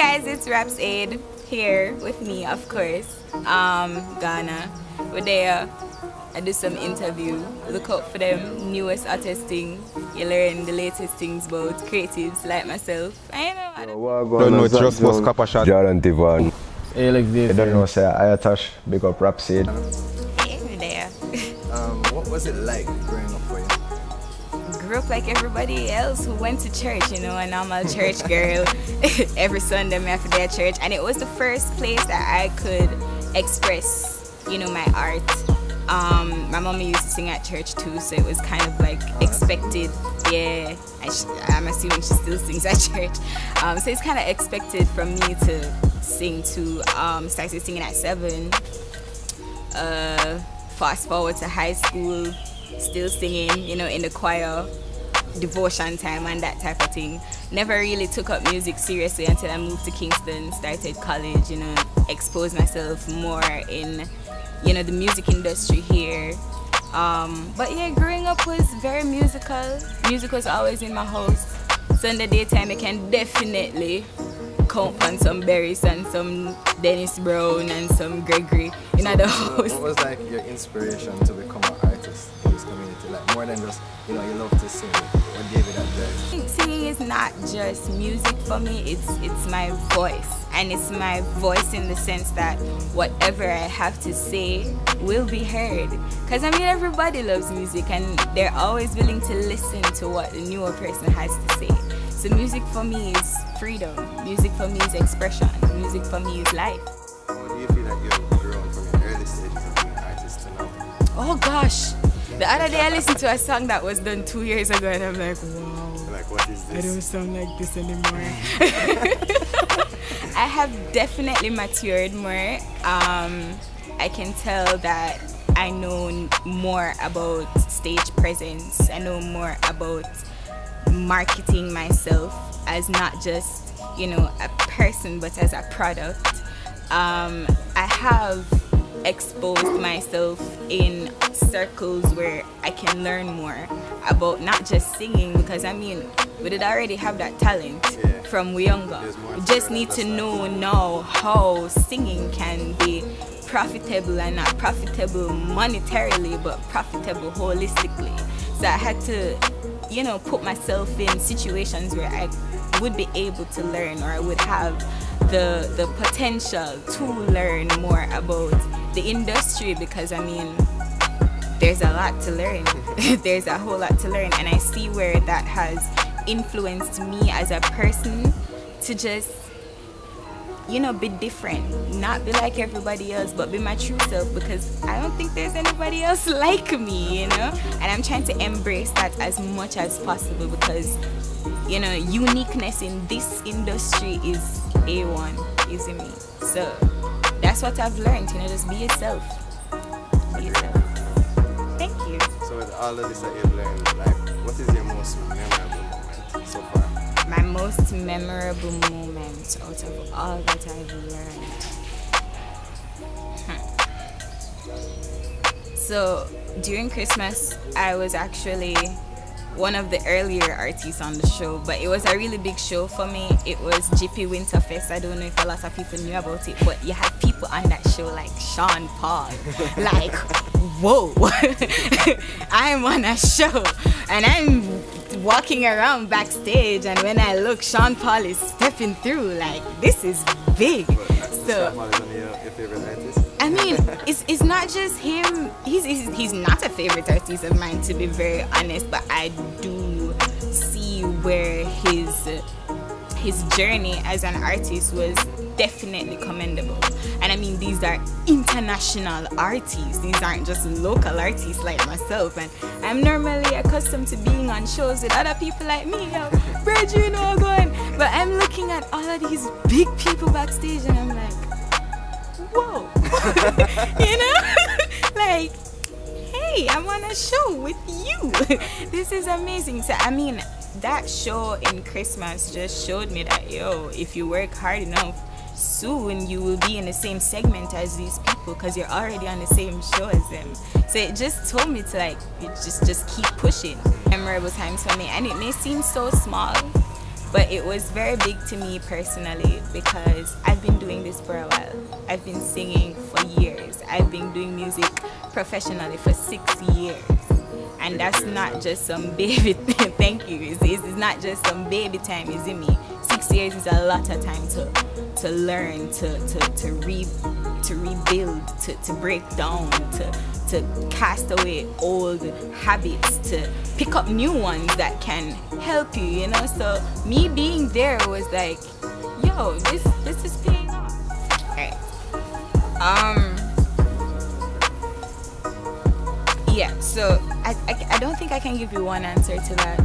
Guys, it's RAPS Aid here with me, of course. Ghana. We're there. I do some interview. Look out for them newest artist thing. You learn the latest things about creatives like myself. I don't know, it's just was Kappa Shot. Jordan Tivan. Hey, like this. I don't know, say Ayatash, big up RAPS Aid. Hey, we're there. What was it like growing up for you? Grew up like everybody else who went to church, you know, a normal church girl. Every Sunday I'm after that church, and it was the first place that I could express, you know, my art. My mom used to sing at church too, so it was kind of like expected. Yeah, I'm assuming she still sings at church. So it's kind of expected from me to sing too. Started singing at 7. Fast forward to high school, still singing, you know, in the choir, devotion time and that type of thing. Never really took up music seriously until I moved to Kingston, started college, you know, exposed myself more in, you know, the music industry here. But yeah, growing up was very musical. Music was always in my house. Sunday daytime I can definitely count on some Berries and some Dennis Brown and some Gregory in the house. What was like your inspiration to become an artist in this community? Like more than just, you know, you love to sing. What gave you that drive? Singing is not just music for me, it's my voice. And it's my voice in the sense that whatever I have to say will be heard. Because I mean, everybody loves music and they're always willing to listen to what the newer person has to say. So music for me is freedom. Music for me is expression. Music for me is life. How do you feel that you've grown from your early stages of being an artist to now? Oh gosh. The other day I listened to a song that was done 2 years ago and I'm like, wow. Like, what is this? I don't sound like this anymore. I have definitely matured more. I can tell that I know more about stage presence. I know more about marketing myself as not just, you know, a person but as a product. I have exposed myself in circles where I can learn more about not just singing, because I mean we did already have that talent from younger. We just need to know now how singing can be profitable, and not profitable monetarily but profitable holistically. So I had to, you know, put myself in situations where I would be able to learn, or I would have the potential to learn more about the industry, because I mean there's a lot to learn. There's a whole lot to learn, and I see where that has influenced me as a person to just, you know, be different, not be like everybody else, but be my true self, because I don't think there's anybody else like me, you know. And I'm trying to embrace that as much as possible, because, you know, uniqueness in this industry is A1, isn't me? So that's what I've learned, you know, just be yourself. Be yourself. Thank you. So with all of this that you've learned, like, what is your most memorable moment so far? My most memorable moment out of all that I've learned. So during Christmas, I was actually one of the earlier artists on the show, but it was a really big show for me. It was GP Winterfest. I don't know if a lot of people knew about it, but you had people on that show like Sean Paul. Like, whoa, I'm on a show and I'm walking around backstage, and when I look, Sean Paul is stepping through. Like, this is big. So Sean Paul is one of your favorite artists? I mean, it's not just him. He's not a favorite artist of mine, to be very honest, but I do see where his journey as an artist was definitely commendable. And I mean, these are international artists. These aren't just local artists like myself. And I'm normally accustomed to being on shows with other people like me. Yo, Bridge, you know, going. But I'm looking at all of these big people backstage, and I'm like, whoa. You know? Like, hey, I'm on a show with you. This is amazing. So I mean, that show in Christmas just showed me that, yo, if you work hard enough, soon you will be in the same segment as these people, because you're already on the same show as them. So it just told me to, like, just keep pushing. Memorable times for me, and it may seem so small, But it was very big to me personally because I've been doing this for a while. I've been singing for years. I've been doing music professionally for 6 years. And that's not just some baby thank you. It's not just some baby time, is it me? 6 years is a lot of time to learn, to rebuild, to break down, to cast away old habits, to pick up new ones that can help you, you know. So me being there was like, yo, this is paying off. Alright. Yeah, so I don't think I can give you one answer to that.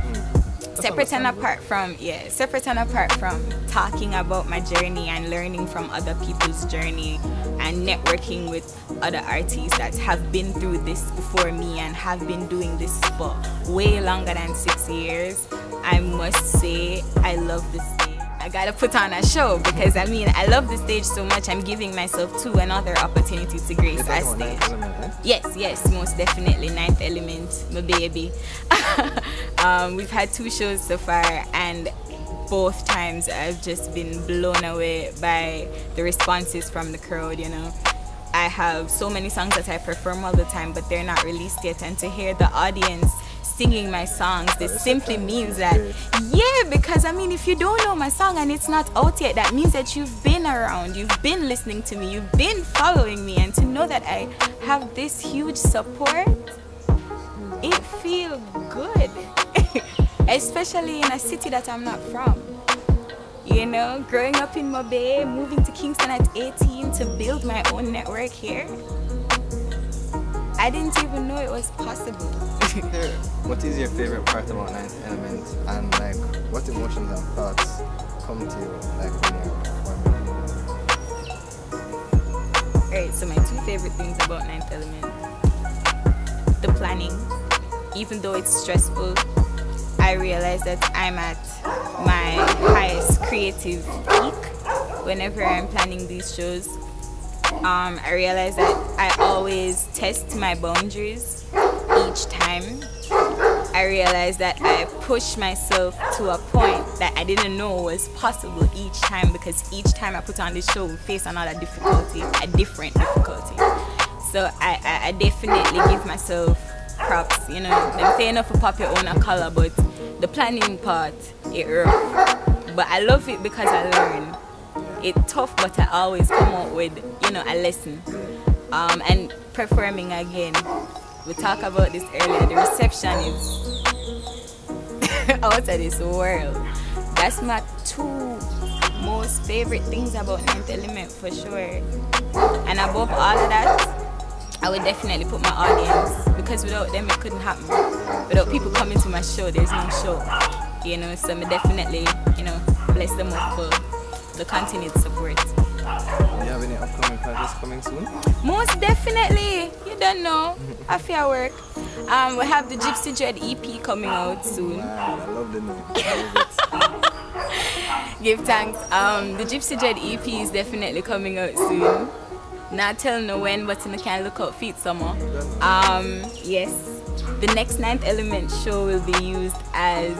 Separate and apart from talking about my journey and learning from other people's journey and networking with other artists that have been through this before me and have been doing this for way longer than 6 years, I must say I love this stage. I gotta put on a show because I love the stage so much. I'm giving myself another opportunity to grace a stage. Yes, most definitely. Ninth Element, my baby. We've had 2 shows so far, and both times I've just been blown away by the responses from the crowd, you know. I have so many songs that I perform all the time, but they're not released yet, and to hear the audience singing my songs, this simply means that, because if you don't know my song and it's not out yet, that means that you've been around, you've been listening to me, you've been following me, and to know that I have this huge support, it feels good. Especially in a city that I'm not from. You know, growing up in Mobay, moving to Kingston at 18 to build my own network here, I didn't even know it was possible. What is your favorite part about Ninth Element, and like what emotions and thoughts come to you like when you're performing? Alright, so my 2 favorite things about Ninth Element: the planning. Even though it's stressful, I realize that I'm at my highest creative peak whenever I'm planning these shows. I realize that I always test my boundaries each time. I realize that I push myself to a point that I didn't know was possible each time, because each time I put on this show, we face another difficulty, a different difficulty. So I definitely give myself props, you know. Them say enough for pop your own a color, but the planning part, it rough. But I love it because I learn. It's tough, but I always come out with, you know, a lesson. And performing again, we talked about this earlier, the reception is out of this world. That's my 2 most favorite things about Ninth Element for sure. And above all of that, I would definitely put my audience, because without them it couldn't happen. Without people coming to my show, there's no show. You know, so I definitely, you know, bless them up for the continued support. Do you have any upcoming projects coming soon? Most definitely. You don't know. I feel work. We have the Gypsy Dread EP coming out soon. Wow, I love the name. I love it. Give thanks. The Gypsy Dread EP is definitely coming out soon. Not telling no when, but I can look out for it somewhere. Yes. The next Ninth Element show will be used as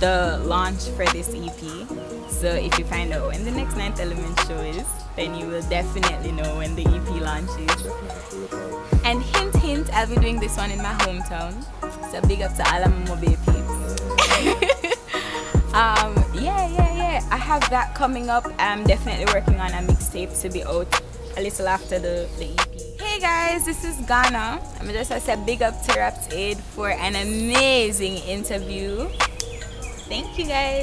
the launch for this EP. So if you find out when the next Ninth Element show is, then you will definitely know when the EP launches. And hint, hint, I'll be doing this one in my hometown. So big up to all of my Mobay peeps. Yeah. I have that coming up. I'm definitely working on a mixtape to be out a little after the EP. Hey guys, this is Ghana. I'm just gonna say big up to RAPS for an amazing interview. Thank you guys.